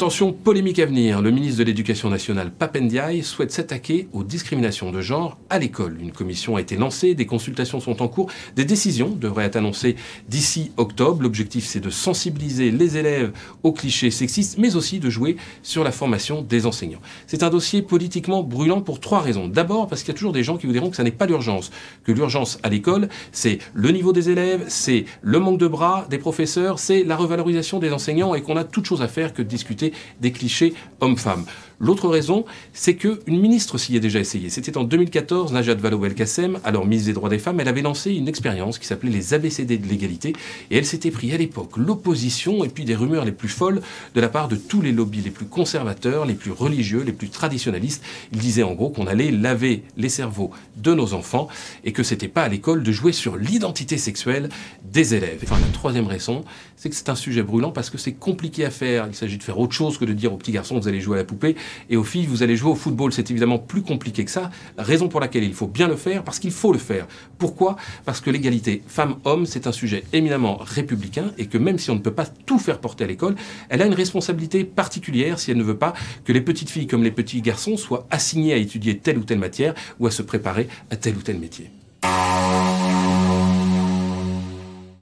Attention, polémique à venir. Le ministre de l'Éducation nationale, Pap Ndiaye, souhaite s'attaquer aux discriminations de genre à l'école. Une commission a été lancée, des consultations sont en cours, des décisions devraient être annoncées d'ici octobre. L'objectif, c'est de sensibiliser les élèves aux clichés sexistes, mais aussi de jouer sur la formation des enseignants. C'est un dossier politiquement brûlant pour 3 raisons. D'abord, parce qu'il y a toujours des gens qui vous diront que ça n'est pas l'urgence, que l'urgence à l'école, c'est le niveau des élèves, c'est le manque de bras des professeurs, c'est la revalorisation des enseignants et qu'on a toute chose à faire que de discuter des clichés hommes-femmes. L'autre raison, c'est qu'une ministre s'y est déjà essayée. C'était en 2014, Najat Vallaud-Belkacem, alors ministre des Droits des Femmes, elle avait lancé une expérience qui s'appelait les ABCD de l'égalité et elle s'était pris à l'époque l'opposition et puis des rumeurs les plus folles de la part de tous les lobbies les plus conservateurs, les plus religieux, les plus traditionnalistes. Ils disaient en gros qu'on allait laver les cerveaux de nos enfants et que c'était pas à l'école de jouer sur l'identité sexuelle des élèves. Enfin, la troisième raison, c'est que c'est un sujet brûlant parce que c'est compliqué à faire. Il s'agit de faire autre chose que de dire aux petits garçons vous allez jouer à la poupée et aux filles vous allez jouer au football. C'est évidemment plus compliqué que ça. Raison pour laquelle il faut bien le faire, parce qu'il faut le faire. Pourquoi ? Parce que l'égalité femmes-hommes, c'est un sujet éminemment républicain et que même si on ne peut pas tout faire porter à l'école, elle a une responsabilité particulière si elle ne veut pas que les petites filles comme les petits garçons soient assignés à étudier telle ou telle matière ou à se préparer à tel ou tel métier.